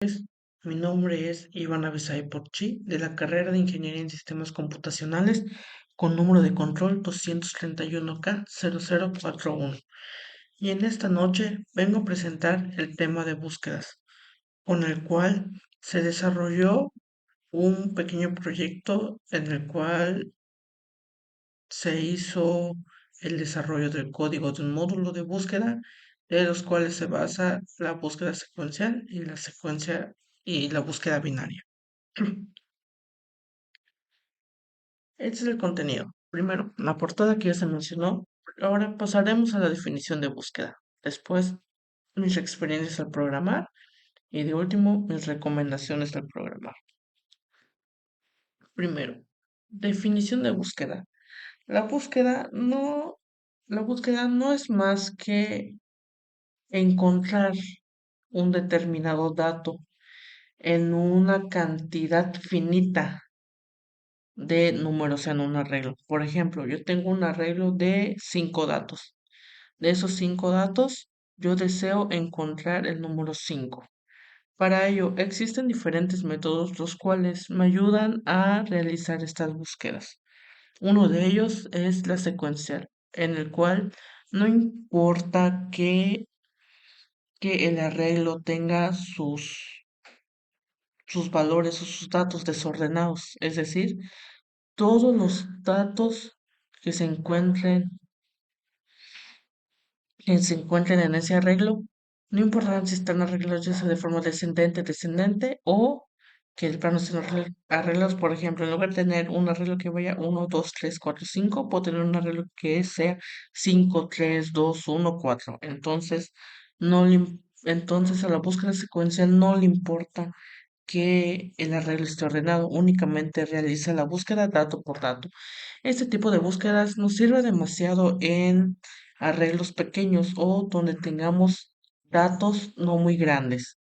Mi nombre es Iván Abisai Porchi, de la carrera de Ingeniería en Sistemas Computacionales, con número de control 231K0041. Y en esta noche vengo a presentar el tema de búsquedas, con el cual se desarrolló un pequeño proyecto en el cual se hizo el desarrollo del código de un módulo de búsqueda, de los cuales se basa la búsqueda secuencial y la secuencia y la búsqueda binaria. Este es el contenido. Primero, la portada que ya se mencionó. Ahora pasaremos a la definición de búsqueda. Después, mis experiencias al programar. Y de último, mis recomendaciones al programar. Primero, definición de búsqueda. La la búsqueda no es más que encontrar un determinado dato en una cantidad finita de números en un arreglo. Por ejemplo, yo tengo un arreglo de 5 datos. De esos 5 datos, yo deseo encontrar el número 5. Para ello, existen diferentes métodos los cuales me ayudan a realizar estas búsquedas. Uno de ellos es la secuencial, en el cual no importa que el arreglo tenga sus valores o sus datos desordenados, es decir, todos los datos que se encuentren, en ese arreglo, no importa si están arreglados ya sea de forma descendente o que el plano estén arreglados, por ejemplo, en lugar de tener un arreglo que vaya 1, 2, 3, 4, 5, puedo tener un arreglo que sea 5, 3, 2, 1, 4. Entonces, no le im- entonces a la búsqueda secuencial no le importa que el arreglo esté ordenado, únicamente realiza la búsqueda dato por dato. Este tipo de búsquedas nos sirve demasiado en arreglos pequeños o donde tengamos datos no muy grandes,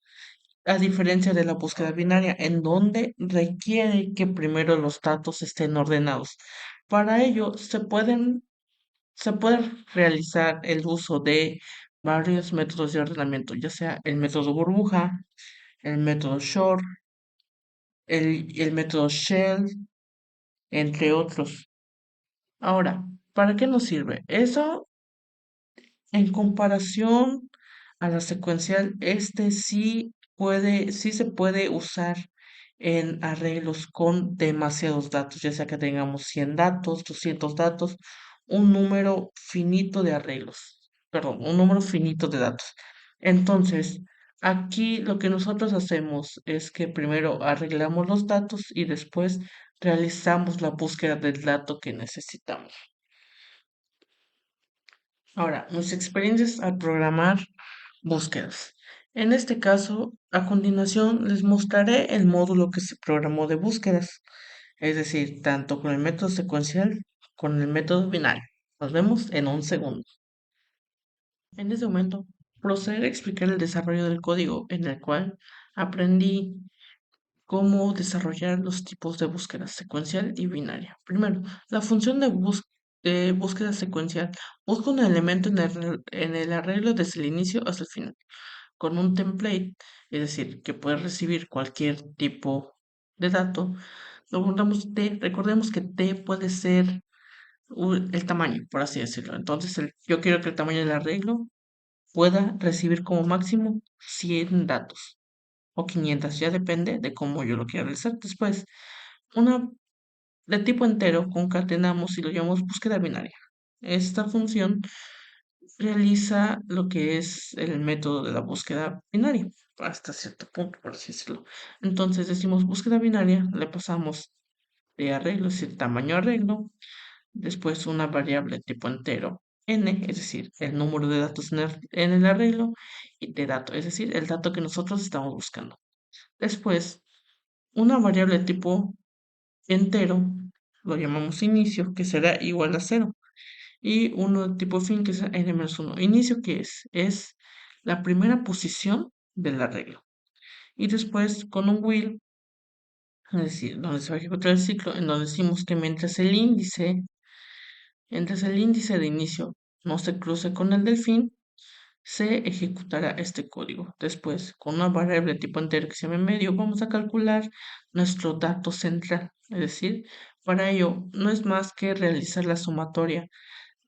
a diferencia de la búsqueda binaria, en donde requiere que primero los datos estén ordenados. Para ello, se puede realizar el uso de varios métodos de ordenamiento, ya sea el método burbuja, el método short, el método shell, entre otros. Ahora, ¿para qué nos sirve? Eso en comparación a la secuencial, este sí se puede usar en arreglos con demasiados datos, ya sea que tengamos 100 datos, 200 datos, un número finito de arreglos, perdón, un número finito de datos. Entonces, aquí lo que nosotros hacemos es que primero arreglamos los datos y después realizamos la búsqueda del dato que necesitamos. Ahora, mis experiencias al programar búsquedas. En este caso, a continuación les mostraré el módulo que se programó de búsquedas, es decir, tanto con el método secuencial como con el método binario. Nos vemos en un segundo. En este momento, procederé a explicar el desarrollo del código en el cual aprendí cómo desarrollar los tipos de búsqueda secuencial y binaria. Primero, la función de búsqueda secuencial busca un elemento en el arreglo desde el inicio hasta el final, con un template, es decir, que puede recibir cualquier tipo de dato. Recordemos que T puede ser el tamaño, por así decirlo. Entonces, yo quiero que el tamaño del arreglo pueda recibir como máximo 100 datos o 500, ya depende de cómo yo lo quiera realizar. Después, una de tipo entero concatenamos y lo llamamos búsqueda binaria. Esta función realiza lo que es el método de la búsqueda binaria, hasta cierto punto, por así decirlo. Entonces decimos búsqueda binaria, le pasamos de arreglo, es decir, tamaño arreglo, después una variable tipo entero, n, es decir, el número de datos en el arreglo, y de dato, es decir, el dato que nosotros estamos buscando. Después, una variable tipo entero, lo llamamos inicio, que será igual a cero. Y uno de tipo fin, que es n-1. Inicio, ¿qué es? Es la primera posición del arreglo. Y después con un while, es decir, donde se va a ejecutar el ciclo, en donde decimos que mientras el índice de inicio no se cruce con el del fin, se ejecutará este código. Después, con una variable tipo entero que se llama medio, vamos a calcular nuestro dato central. Es decir, para ello no es más que realizar la sumatoria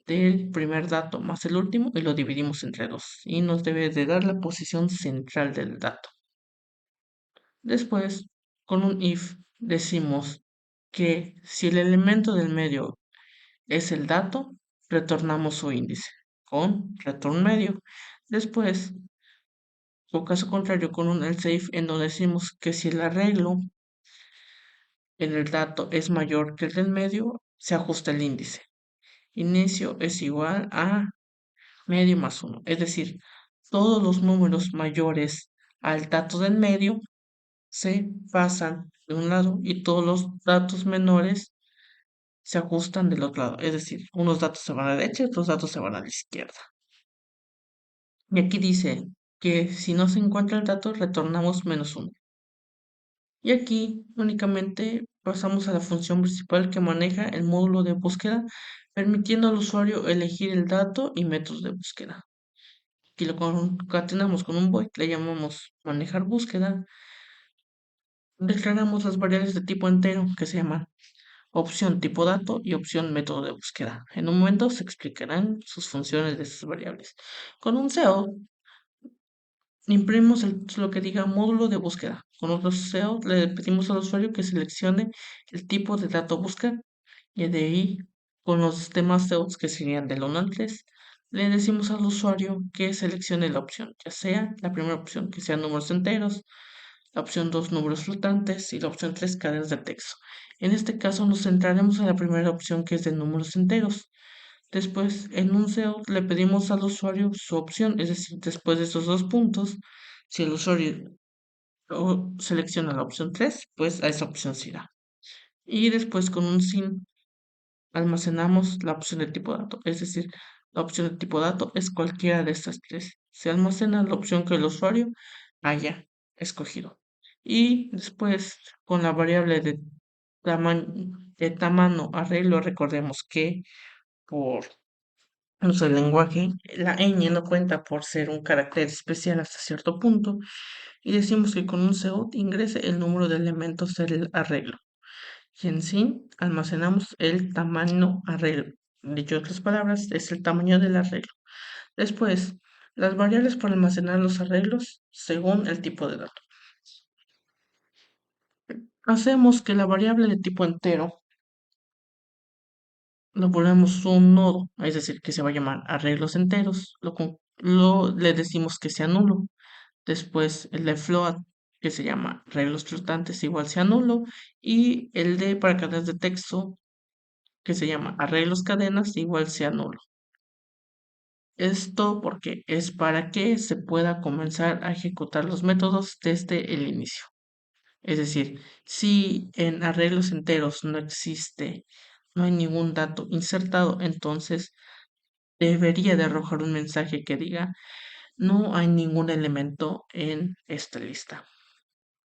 del primer dato más el último y lo dividimos entre dos. Y nos debe de dar la posición central del dato. Después, con un if, decimos que si el elemento del medio es el dato, retornamos su índice con return medio. Después, o caso contrario, con un else if, en donde decimos que si el arreglo en el dato es mayor que el del medio, se ajusta el índice. Inicio es igual a medio más 1. Es decir, todos los números mayores al dato del medio se pasan de un lado y todos los datos menores se ajustan del otro lado. Es decir, unos datos se van a la derecha y otros datos se van a la izquierda. Y aquí dice que si no se encuentra el dato, retornamos menos 1. Y aquí únicamente pasamos a la función principal que maneja el módulo de búsqueda, permitiendo al usuario elegir el dato y métodos de búsqueda. Aquí lo concatenamos con un void, le llamamos manejar búsqueda. Declaramos las variables de tipo entero que se llaman opción tipo dato y opción método de búsqueda. En un momento se explicarán sus funciones de esas variables. Con un SEO imprimimos lo que diga módulo de búsqueda. Con otro SEO le pedimos al usuario que seleccione el tipo de dato a buscar y de ahí con los demás SEOs que serían del 1 al 3 le decimos al usuario que seleccione la opción, ya sea la primera opción que sean números enteros, la opción 2 números flotantes y la opción 3 cadenas de texto. En este caso nos centraremos en la primera opción que es de números enteros. Después, en un SEO le pedimos al usuario su opción, es decir, después de estos dos puntos, si el usuario selecciona la opción 3, pues a esa opción se irá. Y después con un sin almacenamos la opción de tipo dato, es decir, la opción de tipo dato es cualquiera de estas tres. Se almacena la opción que el usuario haya escogido. Y después, con la variable de tamaño arreglo, recordemos que por uso del lenguaje, la ñ no cuenta por ser un carácter especial hasta cierto punto, y decimos que con un SEOT ingrese el número de elementos del arreglo. Y en sí almacenamos el tamaño arreglo. Dicho en otras palabras, es el tamaño del arreglo. Después, las variables para almacenar los arreglos según el tipo de dato. Hacemos que la variable de tipo entero lo volvemos un nodo, es decir, que se va a llamar arreglos enteros. Le decimos que sea nulo. Después el de float, que se llama arreglos flotantes, igual sea nulo. Y el de para cadenas de texto, que se llama arreglos cadenas, igual sea nulo. Esto porque es para que se pueda comenzar a ejecutar los métodos desde el inicio. Es decir, si en arreglos enteros no hay ningún dato insertado, entonces debería de arrojar un mensaje que diga no hay ningún elemento en esta lista,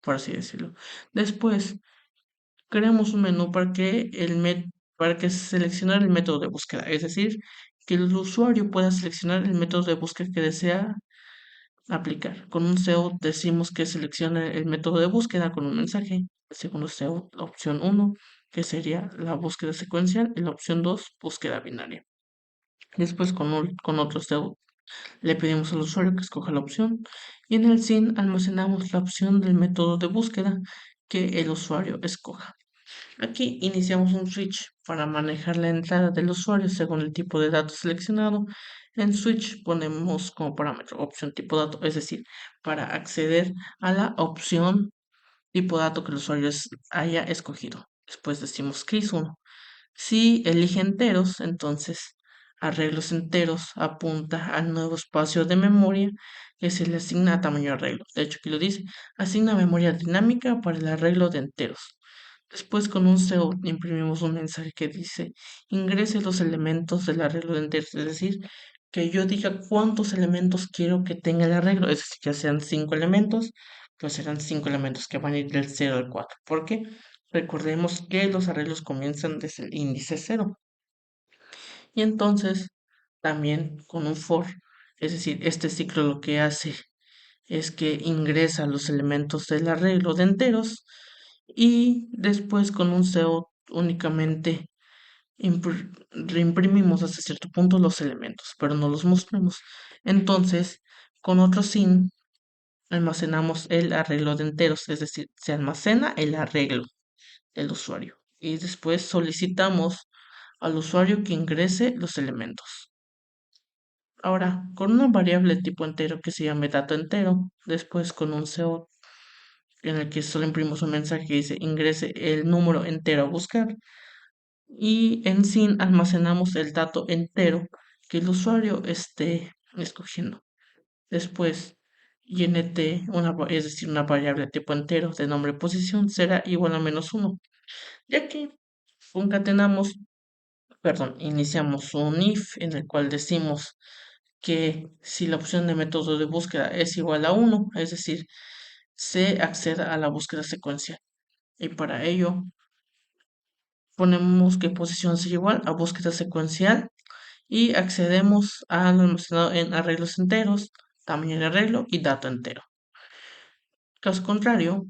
por así decirlo. Después, creamos un menú para que seleccionar el método de búsqueda, es decir, que el usuario pueda seleccionar el método de búsqueda que desea aplicar. Con un SEO decimos que seleccione el método de búsqueda con un mensaje. El segundo SEO, la opción 1, que sería la búsqueda secuencial, y la opción 2, búsqueda binaria. Después con otro SEO le pedimos al usuario que escoja la opción y en el SIN almacenamos la opción del método de búsqueda que el usuario escoja. Aquí iniciamos un switch para manejar la entrada del usuario según el tipo de dato seleccionado. En switch ponemos como parámetro opción tipo dato, es decir, para acceder a la opción tipo dato que el usuario haya escogido. Después decimos case 1. Si elige enteros, entonces arreglos enteros apunta al nuevo espacio de memoria que se le asigna a tamaño arreglo. De hecho, aquí lo dice, asigna memoria dinámica para el arreglo de enteros. Después con un SEO imprimimos un mensaje que dice ingrese los elementos del arreglo de enteros, es decir, que yo diga cuántos elementos quiero que tenga el arreglo, es decir, que sean 5 elementos, pues serán 5 elementos que van a ir del 0 al 4. ¿Por qué? Recordemos que los arreglos comienzan desde el índice 0. Y entonces, también con un for, Es decir, este ciclo lo que hace es que ingresa los elementos del arreglo de enteros y después con un CO únicamente reimprimimos hasta cierto punto los elementos, pero no los mostramos. Entonces, con otro sin almacenamos el arreglo de enteros, es decir, se almacena el arreglo del usuario y después solicitamos al usuario que ingrese los elementos. Ahora, con una variable tipo entero que se llame dato entero, después con un CO en el que solo imprimimos un mensaje que dice ingrese el número entero a buscar y en sin almacenamos el dato entero que el usuario esté escogiendo. Después, int, es decir, una variable tipo entero de nombre posición será igual a -1, ya que concatenamos, perdón, iniciamos un if en el cual decimos que si la opción de método de búsqueda es igual a 1, es decir, se acceda a la búsqueda secuencial. Y para ello ponemos que posición sea igual a búsqueda secuencial y accedemos al almacenado en arreglos enteros, tamaño de arreglo y dato entero. Caso contrario,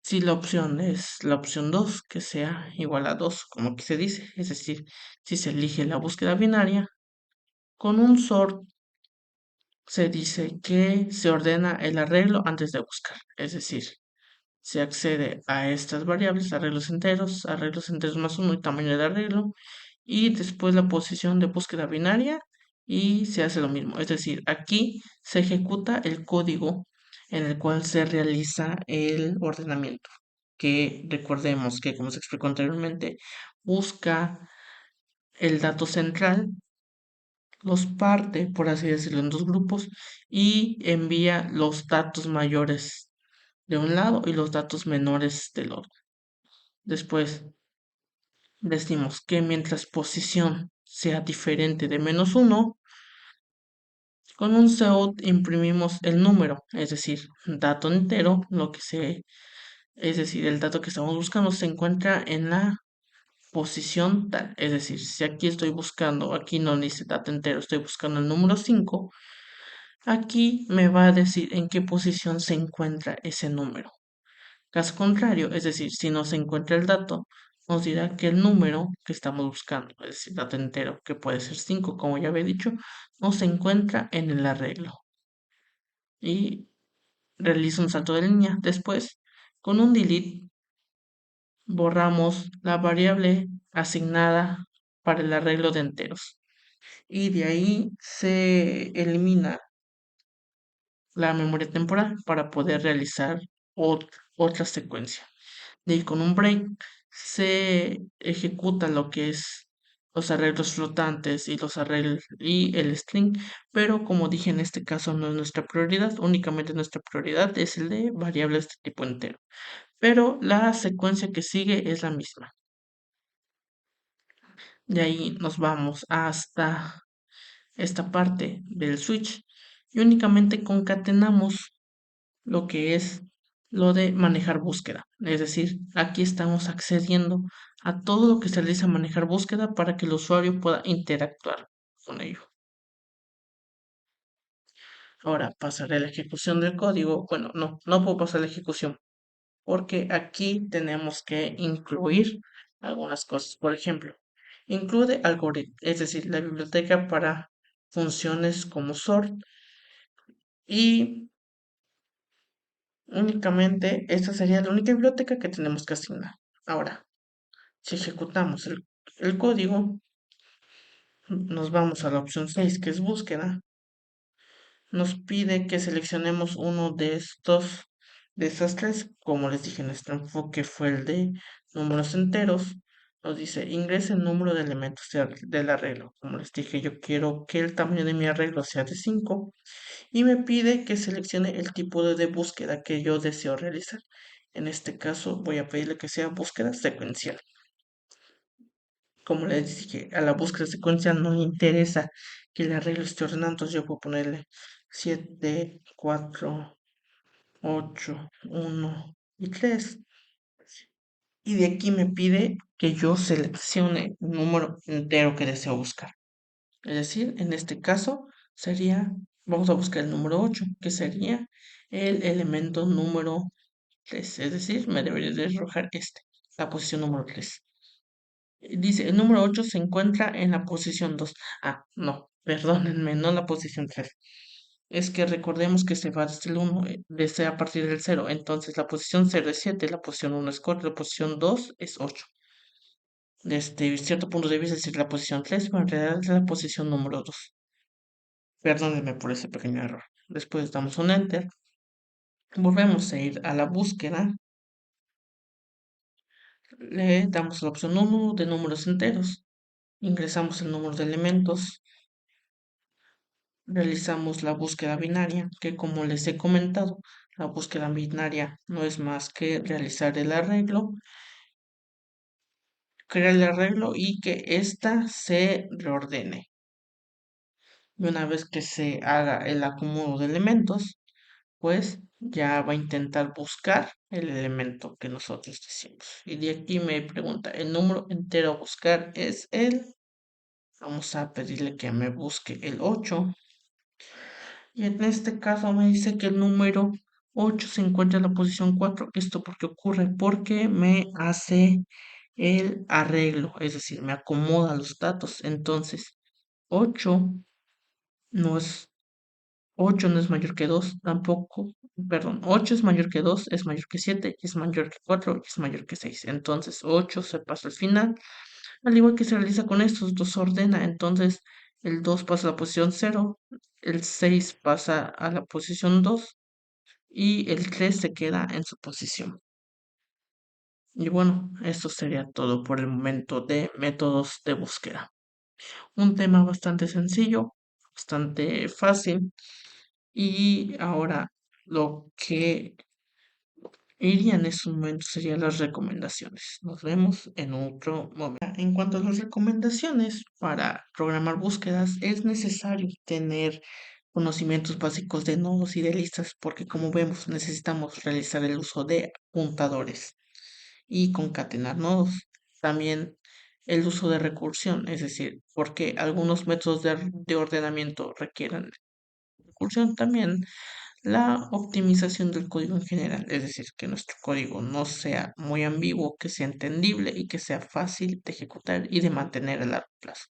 si la opción es la opción 2, que sea igual a 2, como aquí se dice, es decir, si se elige la búsqueda binaria, con un sort se dice que se ordena el arreglo antes de buscar, es decir, se accede a estas variables, arreglos enteros más uno y tamaño de arreglo, y después la posición de búsqueda binaria y se hace lo mismo. Es decir, aquí se ejecuta el código en el cual se realiza el ordenamiento, que recordemos que, como se explicó anteriormente, busca el dato central, los parte, por así decirlo, en dos grupos y envía los datos mayores de un lado y los datos menores del otro. Después decimos que mientras posición sea diferente de -1, con un COUT imprimimos el número, es decir, dato entero, es decir, el dato que estamos buscando se encuentra en la posición tal. Es decir, si aquí estoy buscando, aquí no dice dato entero, estoy buscando el número 5, aquí me va a decir en qué posición se encuentra ese número. Caso contrario, es decir, si no se encuentra el dato, nos dirá que el número que estamos buscando, es decir, dato entero, que puede ser 5, como ya había dicho, no se encuentra en el arreglo. Y realiza un salto de línea. Después, con un delete, borramos la variable asignada para el arreglo de enteros. Y de ahí se elimina la memoria temporal para poder realizar otra secuencia. De ahí con un break se ejecuta lo que es los arreglos flotantes y los arreglos y el string, pero como dije en este caso no es nuestra prioridad, únicamente nuestra prioridad es el de variables de tipo entero, pero la secuencia que sigue es la misma. De ahí nos vamos hasta esta parte del switch y únicamente concatenamos lo que es lo de manejar búsqueda. Es decir, aquí estamos accediendo a todo lo que se realiza manejar búsqueda para que el usuario pueda interactuar con ello. Ahora pasaré a la ejecución del código. Bueno, no puedo pasar a la ejecución porque aquí tenemos que incluir algunas cosas. Por ejemplo, incluye algoritmo, es decir, la biblioteca para funciones como sort y únicamente esta sería la única biblioteca que tenemos que asignar. Ahora, si ejecutamos el código, nos vamos a la opción 6 que es búsqueda. Nos pide que seleccionemos uno de estas tres. Como les dije, nuestro enfoque fue el de números enteros. Nos dice, ingrese el número de elementos del arreglo. Como les dije, yo quiero que el tamaño de mi arreglo sea de 5 y me pide que seleccione el tipo de búsqueda que yo deseo realizar. En este caso voy a pedirle que sea búsqueda secuencial. Como les dije, a la búsqueda secuencial no me interesa que el arreglo esté ordenado, entonces yo puedo ponerle 7, 4, 8, 1 y 3. Y de aquí me pide que yo seleccione el número entero que deseo buscar. Es decir, en este caso sería, vamos a buscar el número 8, que sería el elemento número 3, es decir, me debería de arrojar la posición número 3. Dice, el número 8 se encuentra en la posición 2. Ah, no, perdónenme, no en la posición 3. Es que recordemos que se va desde el 1, desde a partir del 0. Entonces la posición 0 es 7, la posición 1 es 4, la posición 2 es 8. Desde cierto punto de vista es decir la posición 3, pero en realidad es la posición número 2. Perdónenme por ese pequeño error. Después damos un Enter. Volvemos a ir a la búsqueda. Le damos la opción 1 de números enteros. Ingresamos el número de elementos. Realizamos la búsqueda binaria, que como les he comentado, la búsqueda binaria no es más que realizar el arreglo, crear el arreglo y que ésta se reordene. Y una vez que se haga el acomodo de elementos, pues ya va a intentar buscar el elemento que nosotros decimos. Y de aquí me pregunta, el número entero a buscar es el, vamos a pedirle que me busque el 8. Y en este caso me dice que el número 8 se encuentra en la posición 4. ¿Esto por qué ocurre? Porque me hace el arreglo, es decir, me acomoda los datos. Entonces, 8 no es 8 no es mayor que 2 tampoco, perdón, 8 es mayor que 2 es mayor que 7 es mayor que 4 y es mayor que 6. Entonces, 8 se pasa al final, al igual que se realiza con estos, 2 ordena. Entonces, el 2 pasa a la posición 0, el 6 pasa a la posición 2 y el 3 se queda en su posición. Y bueno, esto sería todo por el momento de métodos de búsqueda. Un tema bastante sencillo, bastante fácil. Y ahora lo que iría en ese momento serían las recomendaciones. Nos vemos en otro momento. En cuanto a las recomendaciones para programar búsquedas, es necesario tener conocimientos básicos de nodos y de listas, porque como vemos necesitamos realizar el uso de apuntadores y concatenar nodos. También el uso de recursión, es decir, porque algunos métodos de ordenamiento requieren recursión. También la optimización del código en general, es decir, que nuestro código no sea muy ambiguo, que sea entendible y que sea fácil de ejecutar y de mantener a largo plazo.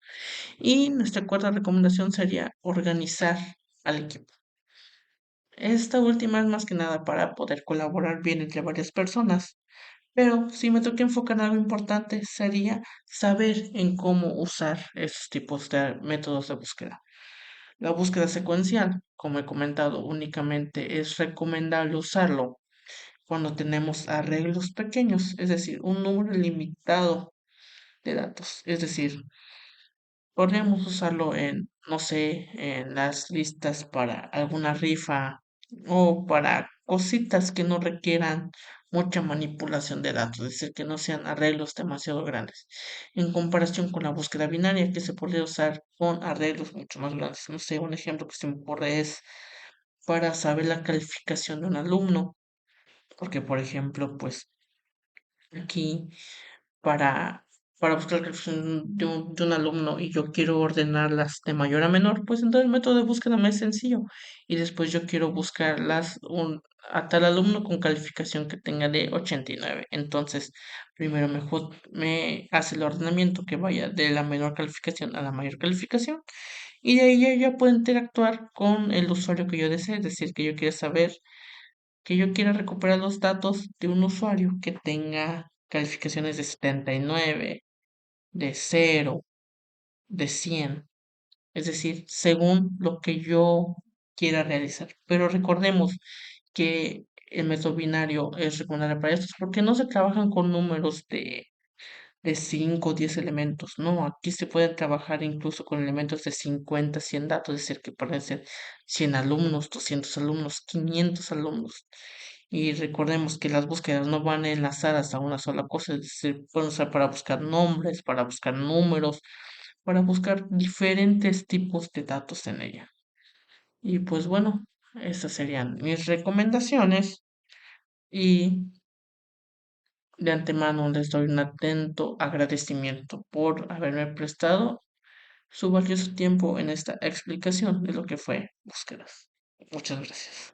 Y nuestra cuarta recomendación sería organizar al equipo. Esta última es más que nada para poder colaborar bien entre varias personas, pero si me toca enfocar en algo importante sería saber en cómo usar esos tipos de métodos de búsqueda. La búsqueda secuencial, como he comentado, únicamente es recomendable usarlo cuando tenemos arreglos pequeños, es decir, un número limitado de datos. Es decir, podríamos usarlo en, no sé, en las listas para alguna rifa o para cositas que no requieran mucha manipulación de datos, es decir, que no sean arreglos demasiado grandes, en comparación con la búsqueda binaria que se podría usar con arreglos mucho más grandes. No sé, un ejemplo que se me ocurre es para saber la calificación de un alumno, porque por ejemplo, pues aquí para, para buscar la calificación de un alumno y yo quiero ordenarlas de mayor a menor, pues entonces el método de búsqueda me es sencillo. Y después yo quiero buscarlas a tal alumno con calificación que tenga de 89. Entonces, primero me hace el ordenamiento que vaya de la menor calificación a la mayor calificación. Y de ahí ya puedo interactuar con el usuario que yo desee, es decir, que yo quiera saber que yo quiera recuperar los datos de un usuario que tenga calificaciones de 79, de 0, de 100, es decir, según lo que yo quiera realizar. Pero recordemos que el método binario es recomendable para estos porque no se trabajan con números de 5 o 10 elementos. No, aquí se puede trabajar incluso con elementos de 50, 100 datos, es decir, que pueden ser 100 alumnos, 200 alumnos, 500 alumnos. Y recordemos que las búsquedas no van enlazadas a una sola cosa, es decir, pueden usar para buscar nombres, para buscar números, para buscar diferentes tipos de datos en ella. Y pues bueno, esas serían mis recomendaciones y de antemano les doy un atento agradecimiento por haberme prestado su valioso tiempo en esta explicación de lo que fue búsquedas. Muchas gracias.